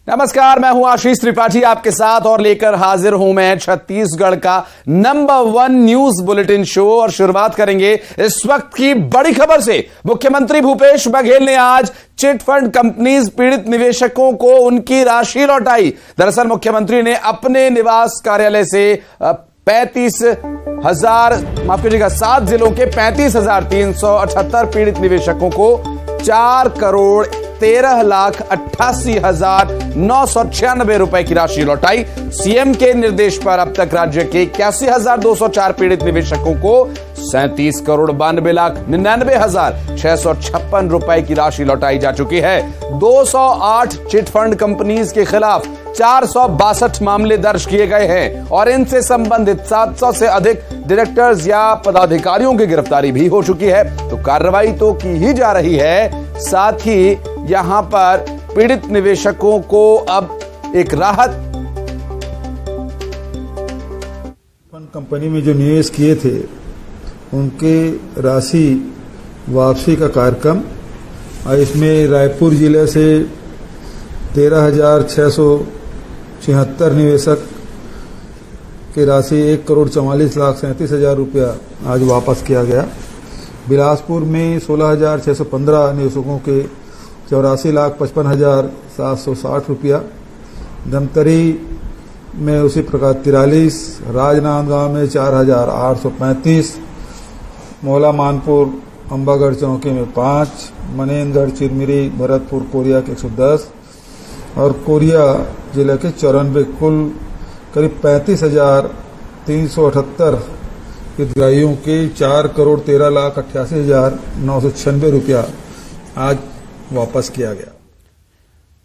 नमस्कार, मैं हूं आशीष त्रिपाठी आपके साथ और लेकर हाजिर हूं मैं छत्तीसगढ़ का नंबर 1 न्यूज बुलेटिन शो। और शुरुआत करेंगे इस वक्त की बड़ी खबर से। मुख्यमंत्री भूपेश बघेल ने आज चिट फंड कंपनीज पीड़ित निवेशकों को उनकी राशि लौटाई। दरअसल मुख्यमंत्री ने अपने निवास कार्यालय से 7 जिलों के 35,378 पीड़ित निवेशकों को 4,13,88,996 रुपए की राशि लौटाई। सीएम के निर्देश पर अब तक राज्य के 81,204 पीड़ित निवेशकों को 37,92,99,656 रुपए की राशि लौटाई जा चुकी है। 208 चिट फंड कंपनीज के खिलाफ 462 मामले दर्ज किए गए हैं और इनसे संबंधित 700 से अधिक डायरेक्टर्स या पदाधिकारियों की गिरफ्तारी भी हो चुकी है। तो कार्रवाई तो की ही जा रही है, साथ ही यहां पर पीड़ित निवेशकों को अब एक राहत। फंड कंपनी में जो निवेश किए थे उनके राशि वापसी का कार्यक्रम, और इसमें रायपुर जिले से 13,676 निवेशक की राशि 1,44,37,000 रुपया आज वापस किया गया। बिलासपुर में 16,615 निवेशकों के 84,55,760 रुपया। धमतरी में उसी प्रकार 43, राजनांदगांव में 4,835, मोला मानपुर अंबागढ़ चौकी में 5, मनेन्द्रगढ़ चिरमिरी भरतपुर कोरिया के 110 और कोरिया जिले के 94, कुल करीब 35,378 हितग्राहियों के 4,13,88,996 रुपया आज वापस किया गया।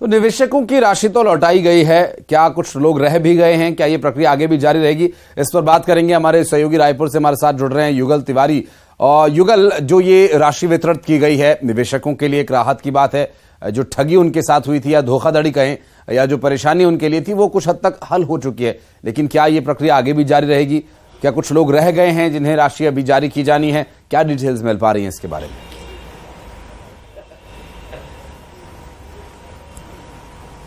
तो निवेशकों की राशि तो लौटाई गई है, क्या कुछ लोग रह भी गए हैं? क्या ये प्रक्रिया आगे भी जारी रहेगी? इस पर बात करेंगे। हमारे सहयोगी रायपुर से हमारे साथ जुड़ रहे हैं युगल तिवारी। और युगल, जो ये राशि वितरित की गई है निवेशकों के लिए एक राहत की बात है। जो ठगी उनके साथ हुई थी या धोखाधड़ी कहें या जो परेशानी उनके लिए थी वो कुछ हद तक हल हो चुकी है, लेकिन क्या ये प्रक्रिया आगे भी जारी रहेगी? क्या कुछ लोग रह गए हैं जिन्हें राशि अभी जारी की जानी है? क्या डिटेल्स मिल पा रही हैं इसके बारे में?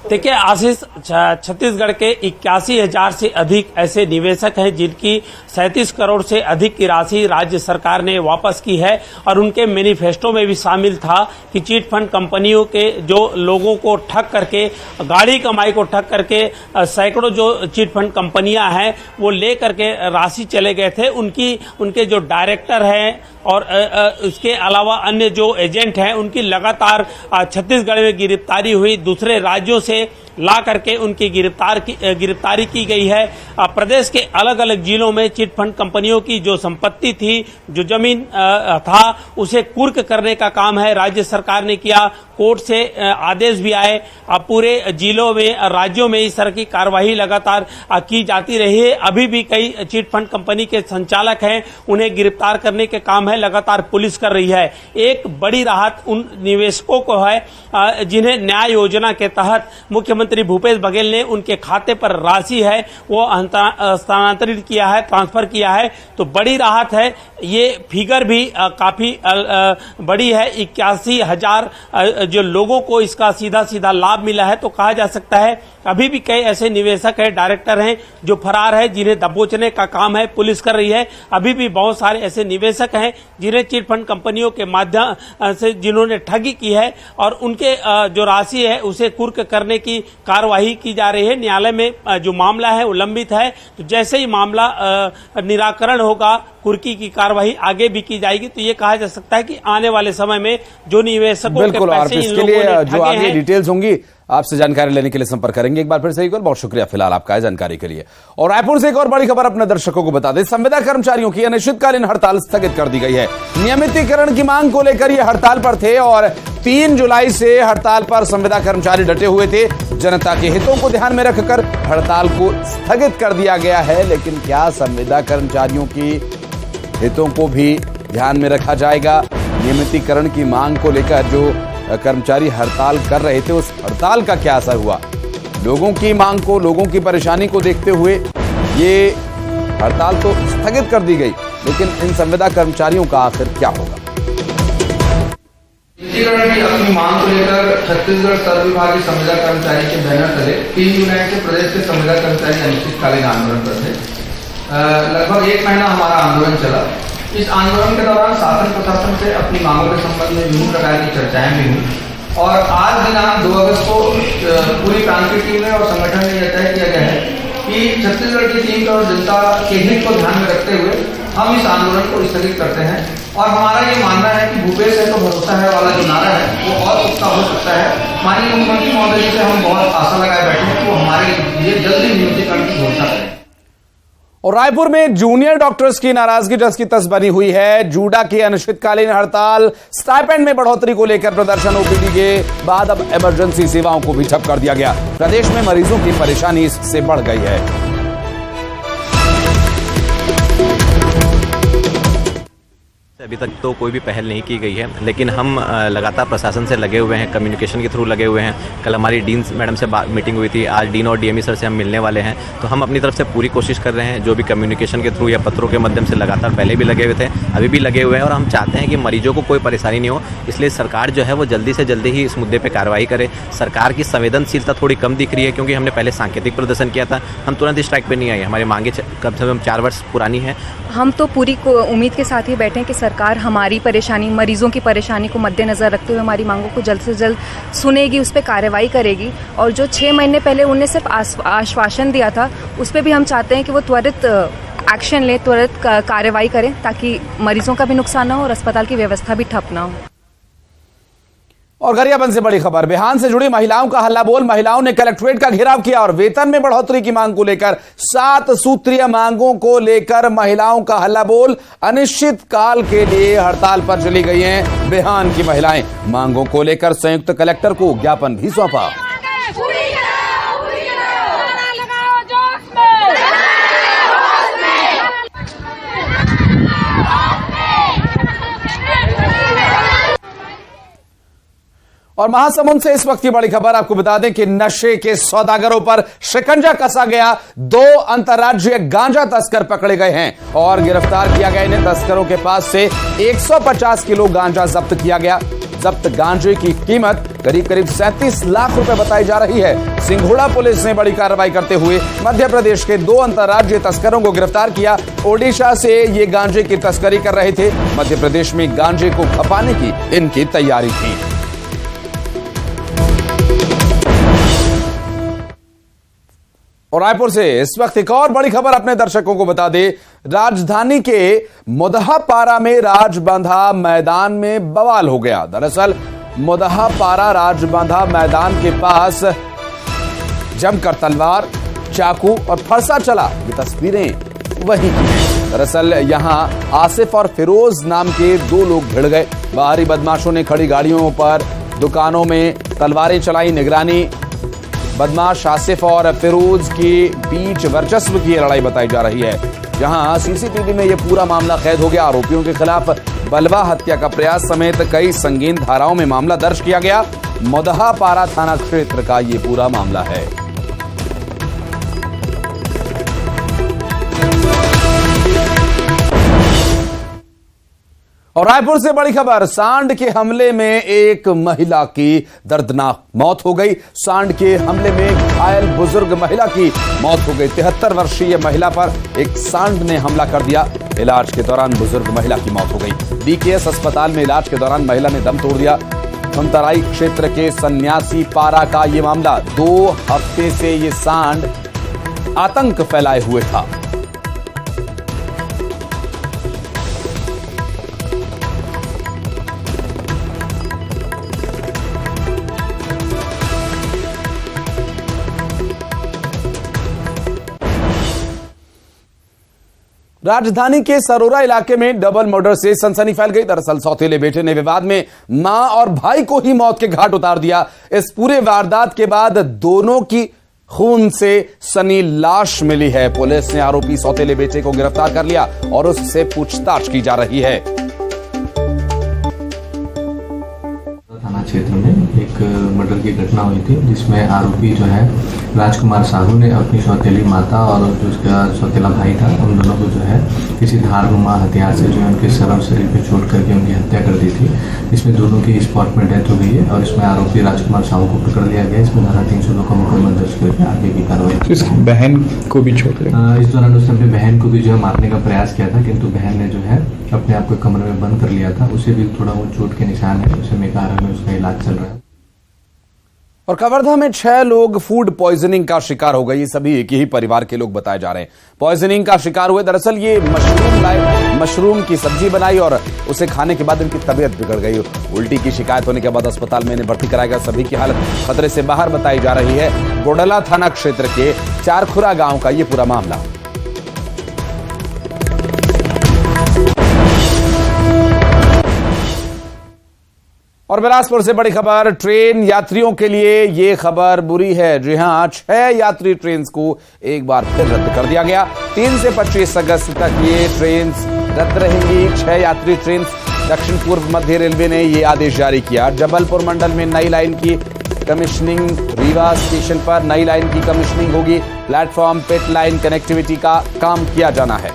देखिए आशीष, छत्तीसगढ़ के 81,000 से अधिक ऐसे निवेशक हैं जिनकी 37 करोड़ से अधिक की राशि राज्य सरकार ने वापस की है। और उनके मैनिफेस्टो में भी शामिल था कि चिट फंड कंपनियों के जो लोगों को ठग करके, गाड़ी कमाई को ठग करके सैकड़ों जो चिट फंड कंपनियां हैं वो ले करके राशि चले गए थे, उनके जो डायरेक्टर हैं और इसके अलावा अन्य जो एजेंट हैं उनकी लगातार छत्तीसगढ़ में गिरफ्तारी हुई। दूसरे राज्यों से ला करके उनकी गिरफ्तारी की गई है। प्रदेश के अलग अलग जिलों में चिट फंड कंपनियों की जो संपत्ति थी, जो जमीन था, उसे कुर्क करने का काम है राज्य सरकार ने किया। कोर्ट से आदेश भी आए। पूरे जिलों में, राज्यों में इस तरह की कार्रवाई लगातार की जाती रही है। अभी भी कई चिट फंड कंपनी के संचालक हैं, उन्हें गिरफ्तार करने के काम है लगातार पुलिस कर रही है। एक बड़ी राहत उन निवेशकों को है जिन्हें न्याय योजना के तहत मुख्यमंत्री भूपेश बघेल ने उनके खाते पर राशि है वो स्थानांतरित किया है, ट्रांसफर किया है। तो बड़ी राहत है। ये फिगर भी काफी बड़ी है। 81,000 जो लोगों को इसका सीधा लाभ मिला है। तो कहा जा सकता है अभी भी कई ऐसे निवेशक हैं, डायरेक्टर हैं जो फरार हैं, जिन्हें दबोचने का काम है पुलिस कर रही है। अभी भी बहुत सारे ऐसे निवेशक हैं जिन्हें चिट फंड कंपनियों के माध्यम से जिन्होंने ठगी की है और उनके जो राशि है उसे कुर्क करने की कार्यवाही की जा रही है। न्यायालय में जो मामला है वो लंबित है। तो जैसे ही मामला निराकरण होगा, कुर्की की कार्रवाई आगे भी की जाएगी। तो ये कहा जा सकता है कि आने वाले समय में जो निवेशकों के पैसे इन लोगों ने जो आगे डिटेल्स होंगी आपसे जानकारी लेने के लिए संपर्क करेंगे। एक बार फिर से एक और बहुत शुक्रिया फिलहाल आपका जानकारी के लिए। और रायपुर से एक और बड़ी खबर अपने दर्शकों को बता दें। संविदा कर्मचारियों की अनिश्चितकालीन हड़ताल स्थगित कर दी गई है। नियमितीकरण की मांग को लेकर ये हड़ताल पर थे और 3 जुलाई से हड़ताल पर संविदा कर्मचारी डटे हुए थे। जनता के हितों को ध्यान में रखकर हड़ताल को स्थगित कर दिया गया है। लेकिन क्या संविदा कर्मचारियों की हितों को भी ध्यान में रखा जाएगा? नियमितीकरण की मांग को लेकर जो कर्मचारी हड़ताल कर रहे थे, उस हड़ताल का क्या असर हुआ? लोगों की मांग को, लोगों की परेशानी को देखते हुए ये हड़ताल तो स्थगित कर दी गई, लेकिन इन संविदा कर्मचारियों का आखिर क्या होगा? निजीकरण की अपनी मांग को लेकर छत्तीसगढ़ सर्वविभागीय संविदा कर्मचारी के बैनर तले 3 जुलाई से प्रदेश के संविदा कर्मचारी अनिश्चितकालीन आंदोलन पर थे। लगभग 1 महीना हमारा आंदोलन चला। इस आंदोलन के दौरान शासन प्रशासन से अपनी मांगों के संबंध में विभिन्न प्रकार की चर्चाएं भी हुई और आज दिनांक 2 अगस्त को पूरी प्रांतीय टीम ने और संगठन ने यह तय किया गया है कि छत्तीसगढ़ की टीम और जनता के हित को ध्यान में रखते हुए हम इस आंदोलन को स्थगित करते हैं। और हमारा ये मानना है कि भूपेश है तो भरोसा है वाला जो नारा है वो और पुख्ता हो सकता है। माननीय मुख्यमंत्री महोदय जी से हम बहुत आशा लगाए बैठे हैं कि वो हमारे लिए जल्दी नियोजितकरण की घोषणा करें। और रायपुर में जूनियर डॉक्टर्स की नाराजगी जस की तस बनी हुई है। जूडा की अनिश्चितकालीन हड़ताल, स्टाइपेंड में बढ़ोतरी को लेकर प्रदर्शन, ओपीडी के बाद अब इमरजेंसी सेवाओं को भी ठप कर दिया गया। प्रदेश में मरीजों की परेशानी इससे बढ़ गई है। अभी तक तो कोई भी पहल नहीं की गई है, लेकिन हम लगातार प्रशासन से लगे हुए हैं, कम्युनिकेशन के थ्रू लगे हुए हैं। कल हमारी डीन मैडम से मीटिंग हुई थी, आज डीन और डीएमई सर से हम मिलने वाले हैं। तो हम अपनी तरफ से पूरी कोशिश कर रहे हैं, जो भी कम्युनिकेशन के थ्रू या पत्रों के माध्यम से लगातार पहले भी लगे हुए थे, अभी भी लगे हुए हैं। और हम चाहते हैं कि मरीजों को कोई परेशानी नहीं हो, इसलिए सरकार जो है वो जल्दी से जल्दी ही इस मुद्दे पर कार्रवाई करे। सरकार की संवेदनशीलता थोड़ी कम दिख रही है, क्योंकि हमने पहले सांकेतिक प्रदर्शन किया था, हम तुरंत स्ट्राइक पर नहीं आए। हमारी मांगे कम से कम 4 वर्ष पुरानी है। हम तो पूरी उम्मीद के साथ ही बैठे हैं कि सरकार हमारी परेशानी, मरीजों की परेशानी को मद्देनजर रखते हुए हमारी मांगों को जल्द से जल्द सुनेगी, उस पर कार्रवाई करेगी। और जो 6 महीने पहले उन्होंने सिर्फ आश्वासन दिया था, उस पर भी हम चाहते हैं कि वो त्वरित एक्शन ले, त्वरित कार्रवाई करें, ताकि मरीजों का भी नुकसान ना हो और अस्पताल की व्यवस्था भी ठप ना हो। और गरियाबंद से बड़ी खबर, बिहान से जुड़ी महिलाओं का हल्ला बोल। महिलाओं ने कलेक्ट्रेट का घेराव किया और वेतन में बढ़ोतरी की मांग को लेकर 7 सूत्रीय मांगों को लेकर महिलाओं का हल्ला बोल। अनिश्चित काल के लिए हड़ताल पर चली गई हैं बिहान की महिलाएं। मांगों को लेकर संयुक्त कलेक्टर को ज्ञापन भी सौंपा। और महासमुंद से इस वक्त की बड़ी खबर, आपको बता दें कि नशे के सौदागरों पर शिकंजा कसा गया। 2 अंतर्राज्यीय गांजा तस्कर पकड़े गए हैं और गिरफ्तार किया गया। इन्हें तस्करों के पास से 150 किलो गांजा जब्त किया गया। जब्त गांजे की कीमत करीब 37 लाख रुपए बताई जा रही है। सिंघोड़ा पुलिस ने बड़ी कार्रवाई करते हुए मध्य प्रदेश के 2 अंतर्राज्यीय तस्करों को गिरफ्तार किया। ओडिशा से ये गांजे की तस्करी कर रहे थे। मध्य प्रदेश में गांजे को खपाने की इनकी तैयारी थी। और रायपुर से इस वक्त एक और बड़ी खबर अपने दर्शकों को बता दे। राजधानी के मुदहापारा में राजबांधा मैदान में बवाल हो गया। दरअसल मुदहापारा राजबांधा मैदान के पास जमकर तलवार, चाकू और फरसा चला। ये तस्वीरें वही की हैं। दरअसल यहां आसिफ और फिरोज नाम के 2 लोग भिड़ गए। बाहरी बदमाशों ने खड़ी गाड़ियों पर, दुकानों में तलवारें चलाई। निगरानी बदमाश आसिफ और फिरोज के बीच वर्चस्व की लड़ाई बताई जा रही है। जहां सीसीटीवी में यह पूरा मामला कैद हो गया। आरोपियों के खिलाफ बलवा हत्या का प्रयास समेत कई संगीन धाराओं में मामला दर्ज किया गया। मुदहापारा थाना क्षेत्र का यह पूरा मामला है। और रायपुर से बड़ी खबर, सांड के हमले में एक महिला की दर्दनाक मौत हो गई। सांड के हमले में घायल बुजुर्ग महिला की मौत हो गई। 73 वर्षीय महिला पर एक सांड ने हमला कर दिया। इलाज के दौरान बुजुर्ग महिला की मौत हो गई। बीकेएस अस्पताल में इलाज के दौरान महिला ने दम तोड़ दिया। खमतराई क्षेत्र के सन्यासी पारा का यह मामला। 2 हफ्ते से ये सांड आतंक फैलाए हुए था। राजधानी के सरोरा इलाके में डबल मर्डर से सनसनी फैल गई। दरअसल सौतेले बेटे ने विवाद में मां और भाई को ही मौत के घाट उतार दिया। इस पूरे वारदात के बाद दोनों की खून से सनी लाश मिली है। पुलिस ने आरोपी सौतेले बेटे को गिरफ्तार कर लिया और उससे पूछताछ की जा रही है। थाना क्षेत्र में एक मर्डर की घटना हुई थी, जिसमें आरोपी जो है राजकुमार साहू ने अपनी सौतेली माता और जो उसका सौतेला भाई था उन दोनों को जो है किसी धारनुमा हथियार से जो है उनके सर और शरीर पे चोट करके उनकी हत्या कर दी थी। इसमें दोनों की स्पॉट में डेथ हो गई है और इसमें आरोपी राजकुमार साहू को पकड़ लिया गया। इसमें धारा 302 का मुकदमा दर्ज करके आगे की कार्रवाई। इसकी बहन को भी चोट लगी। इस दौरान उसने अपनी बहन को भी जो है मारने का प्रयास किया था, किंतु बहन ने जो है अपने आप को कमरे में बंद कर लिया था। उसे भी थोड़ा वो चोट के निशान है, उसे मेकाहारा में उसका इलाज चल रहा है। और कवर्धा में 6 लोग फूड पॉइजनिंग का शिकार हो गए। ये सभी एक ही परिवार के लोग बताए जा रहे हैं। पॉइजनिंग का शिकार हुए। दरअसल ये मशरूम की सब्जी बनाई और उसे खाने के बाद इनकी तबीयत बिगड़ गई। उल्टी की शिकायत होने के बाद अस्पताल में इन्हें भर्ती कराया गया। सभी की हालत खतरे से बाहर बताई जा रही है। गोडला थाना क्षेत्र के चारखुरा गांव का ये पूरा मामला। और बिलासपुर से बड़ी खबर, ट्रेन यात्रियों के लिए ये खबर बुरी है। जी हां, 6 यात्री ट्रेन को एक बार फिर रद्द कर दिया गया। 3 से 25 अगस्त तक ये ट्रेन रद्द रहेंगी। 6 यात्री ट्रेन। दक्षिण पूर्व मध्य रेलवे ने ये आदेश जारी किया। जबलपुर मंडल में नई लाइन की कमीशनिंग, रीवा स्टेशन पर नई लाइन की कमीशनिंग होगी। प्लेटफॉर्म पिट लाइन कनेक्टिविटी का काम किया जाना है।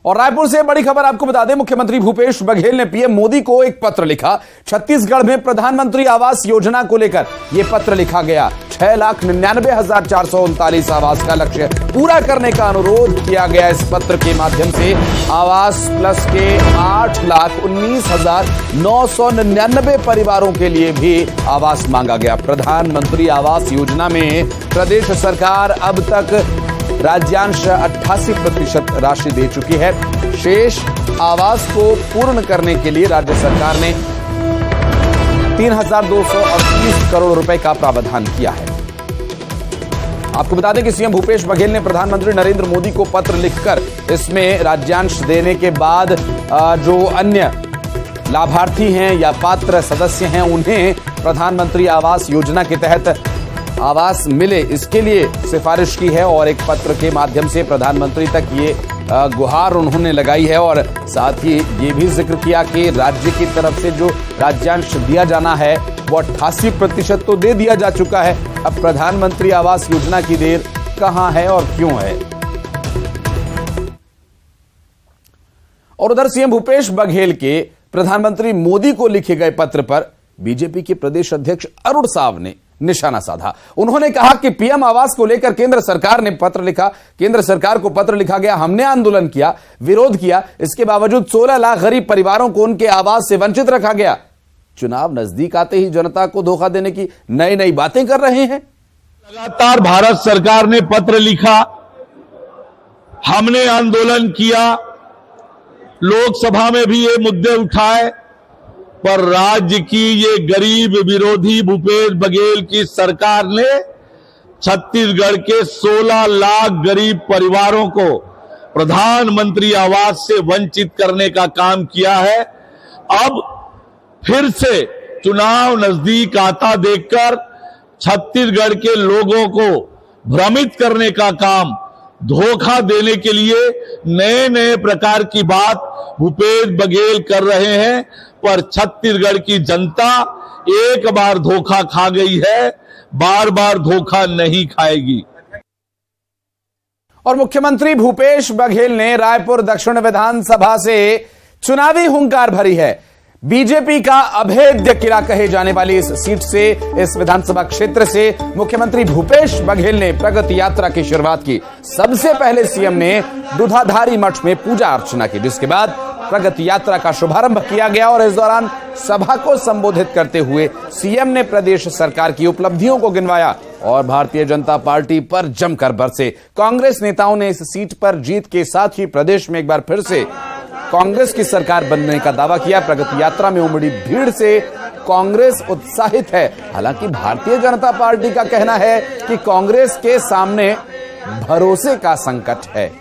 और रायपुर से बड़ी खबर आपको बता दें, मुख्यमंत्री भूपेश बघेल ने पीएम मोदी को एक पत्र लिखा। छत्तीसगढ़ में प्रधानमंत्री आवास योजना को लेकर यह पत्र लिखा गया। 6,99,439 आवास का लक्ष्य पूरा करने का अनुरोध किया गया। इस पत्र के माध्यम से आवास प्लस के 8,19,999 परिवारों के लिए भी आवास मांगा गया। प्रधानमंत्री आवास योजना में प्रदेश सरकार अब तक राज्यांश 88% राशि दे चुकी है। शेष आवास को पूर्ण करने के लिए राज्य सरकार ने 3,238 करोड़ रुपए का प्रावधान किया है। आपको बता दें कि सीएम भूपेश बघेल ने प्रधानमंत्री नरेंद्र मोदी को पत्र लिखकर इसमें राज्यांश देने के बाद जो अन्य लाभार्थी हैं या पात्र सदस्य हैं उन्हें प्रधानमंत्री आवास योजना के तहत आवास मिले, इसके लिए सिफारिश की है। और एक पत्र के माध्यम से प्रधानमंत्री तक ये गुहार उन्होंने लगाई है। और साथ ही ये भी जिक्र किया कि राज्य की तरफ से जो राज्यांश दिया जाना है वो 88% तो दे दिया जा चुका है। अब प्रधानमंत्री आवास योजना की देर कहां है और क्यों है। और उधर सीएम भूपेश बघेल के प्रधानमंत्री मोदी को लिखे गए पत्र पर बीजेपी के प्रदेश अध्यक्ष अरुण साव ने निशाना साधा। उन्होंने कहा कि पीएम आवास को लेकर केंद्र सरकार ने पत्र लिखा, केंद्र सरकार को पत्र लिखा गया, हमने आंदोलन किया, विरोध किया, इसके बावजूद 16 लाख गरीब परिवारों को उनके आवास से वंचित रखा गया। चुनाव नजदीक आते ही जनता को धोखा देने की नई नई बातें कर रहे हैं। लगातार भारत सरकार ने पत्र लिखा, हमने आंदोलन किया, लोकसभा में भी ये मुद्दे उठाए, पर राज्य की ये गरीब विरोधी भूपेश बघेल की सरकार ने छत्तीसगढ़ के 16 लाख गरीब परिवारों को प्रधानमंत्री आवास से वंचित करने का काम किया है। अब फिर से चुनाव नजदीक आता देखकर छत्तीसगढ़ के लोगों को भ्रमित करने का काम, धोखा देने के लिए नए नए प्रकार की बात भूपेश बघेल कर रहे हैं। पर छत्तीसगढ़ की जनता एक बार धोखा खा गई है, बार बार धोखा नहीं खाएगी। और मुख्यमंत्री भूपेश बघेल ने रायपुर दक्षिण विधानसभा से चुनावी हुंकार भरी है। बीजेपी का अभेद्य किला कहे जाने वाली इस सीट से, इस विधानसभा क्षेत्र से मुख्यमंत्री भूपेश बघेल ने प्रगति यात्रा की शुरुआत की। सबसे पहले सीएम ने दुधाधारी मठ में पूजा अर्चना की, जिसके बाद प्रगति यात्रा का शुभारंभ किया गया। और इस दौरान सभा को संबोधित करते हुए सीएम ने प्रदेश सरकार की उपलब्धियों को गिनवाया और भारतीय जनता पार्टी पर जमकर बरसे। कांग्रेस नेताओं ने इस सीट पर जीत के साथ ही प्रदेश में एक बार फिर से कांग्रेस की सरकार बनने का दावा किया। प्रगति यात्रा में उमड़ी भीड़ से कांग्रेस उत्साहित है। हालांकि भारतीय जनता पार्टी का कहना है कि कांग्रेस के सामने भरोसे का संकट है।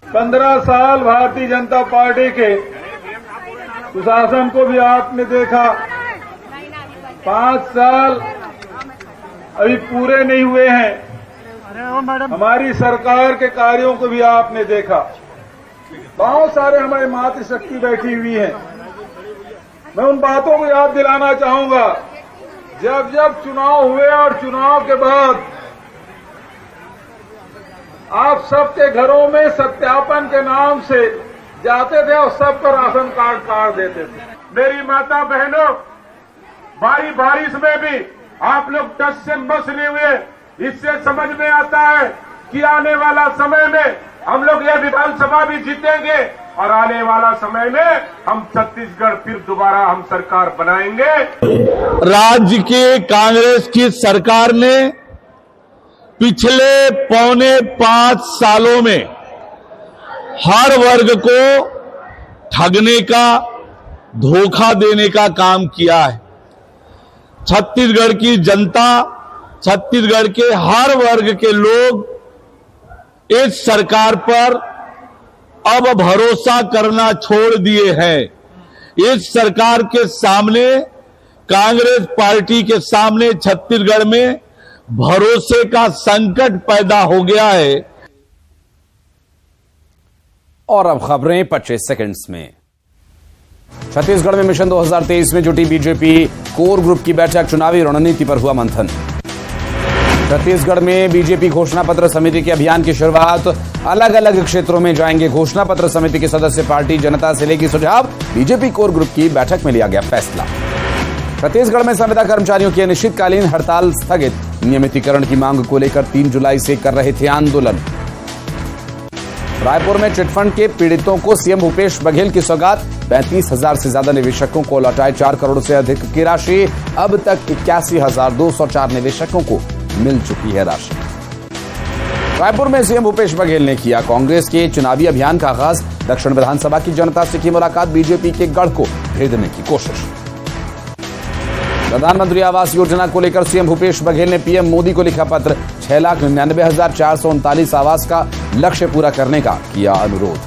15 साल भारतीय जनता पार्टी के सुशासन को भी आपने देखा, 5 साल अभी पूरे नहीं हुए हैं। हमारी सरकार के कार्यों को भी आपने देखा। बहुत सारे हमारे मातृशक्ति बैठी हुई है। मैं उन बातों को याद दिलाना चाहूंगा, जब जब चुनाव हुए और चुनाव के बाद आप सबके घरों में सत्यापन के नाम से जाते थे और सबका राशन कार्ड काट देते थे। मेरी माता बहनों, भारी बारिश में भी आप लोग टस से मस नहीं हुए। इससे समझ में आता है कि आने वाला समय में हम लोग यह विधानसभा भी जीतेंगे और आने वाला समय में हम छत्तीसगढ़ फिर दोबारा हम सरकार बनाएंगे। राज्य के कांग्रेस की सरकार ने पिछले 4.25 सालों में हर वर्ग को ठगने का, धोखा देने का काम किया है। छत्तीसगढ़ की जनता, छत्तीसगढ़ के हर वर्ग के लोग इस सरकार पर अब भरोसा करना छोड़ दिए हैं। इस सरकार के सामने, कांग्रेस पार्टी के सामने छत्तीसगढ़ में भरोसे का संकट पैदा हो गया है। और अब खबरें 25 सेकंड्स में। छत्तीसगढ़ में मिशन 2023 में जुटी बीजेपी कोर ग्रुप की बैठक, चुनावी रणनीति पर हुआ मंथन। छत्तीसगढ़ में बीजेपी घोषणा पत्र समिति के अभियान की शुरुआत, अलग अलग क्षेत्रों में जाएंगे घोषणा पत्र समिति के सदस्य। पार्टी जनता से लेगी सुझाव, बीजेपी कोर ग्रुप की बैठक में लिया गया फैसला। छत्तीसगढ़ में संविदा कर्मचारियों की अनिश्चितकालीन हड़ताल स्थगित, नियमितीकरण की मांग को लेकर 3 जुलाई से कर रहे थे आंदोलन। रायपुर में चिटफंड के पीड़ितों को सीएम भूपेश बघेल की सौगात, 35,000 से ज्यादा निवेशकों को लौटाए 4 करोड़ से अधिक की राशि। अब तक 81,204 निवेशकों को मिल चुकी है राशि। रायपुर में सीएम भूपेश बघेल ने किया कांग्रेस के चुनावी अभियान का आगाज, दक्षिण विधानसभा की जनता से की मुलाकात, बीजेपी के गढ़ को भेदने की कोशिश। प्रधानमंत्री आवास योजना को लेकर सीएम भूपेश बघेल ने पीएम मोदी को लिखा पत्र, 6,99,439 आवास का लक्ष्य पूरा करने का किया अनुरोध।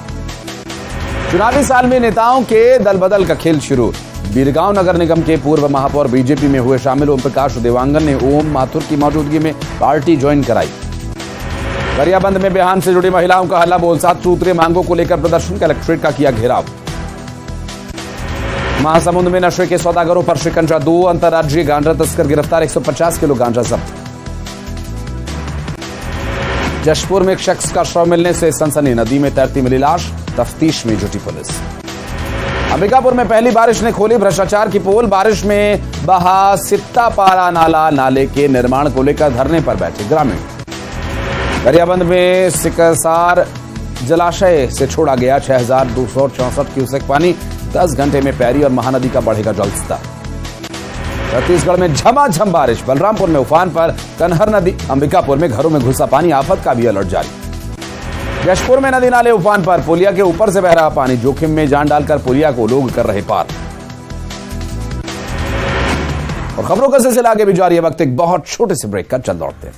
चुनावी साल में नेताओं के दल बदल का खेल शुरू, बीरगांव नगर निगम के पूर्व महापौर बीजेपी में हुए शामिल। ओम प्रकाश देवांगन ने ओम माथुर की मौजूदगी में पार्टी ज्वाइन कराई। गरियाबंद में बिहान से जुड़ी महिलाओं का हल्ला बोल, 7 सूत्रीय मांगों को लेकर प्रदर्शन, कलेक्ट्रेट का किया घेराव। महासमुंद में नशे के सौदागरों पर शिकंजा, 2 अंतर्राज्यीय गांजा तस्कर गिरफ्तार, 150 किलो गांजा जब्त। जशपुर में एक शख्स का शव मिलने से सनसनी, नदी में तैरती मिली लाश, तफ्तीश में जुटी पुलिस। अंबिकापुर में पहली बारिश ने खोली भ्रष्टाचार की पोल, बारिश में बहा सित्तापारा नाला, नाले के निर्माण को लेकर धरने पर बैठे ग्रामीण। गरियाबंद में सिकसार जलाशय से छोड़ा गया 6,264 क्यूसेक पानी, 10 घंटे में पैरी और महानदी का बढ़ेगा जलस्तर। छत्तीसगढ़ में झमाझम बारिश, बलरामपुर में उफान पर कन्हर नदी, अंबिकापुर में घरों में घुसा पानी, आफत का भी अलर्ट जारी। जशपुर में नदी नाले उफान पर, पुलिया के ऊपर से बह रहा पानी, जोखिम में जान डालकर पुलिया को लोग कर रहे पार। और खबरों का सिलसिला आगे भी जारी है, वक्त एक बहुत छोटे से ब्रेक का, चल दौड़ते हैं।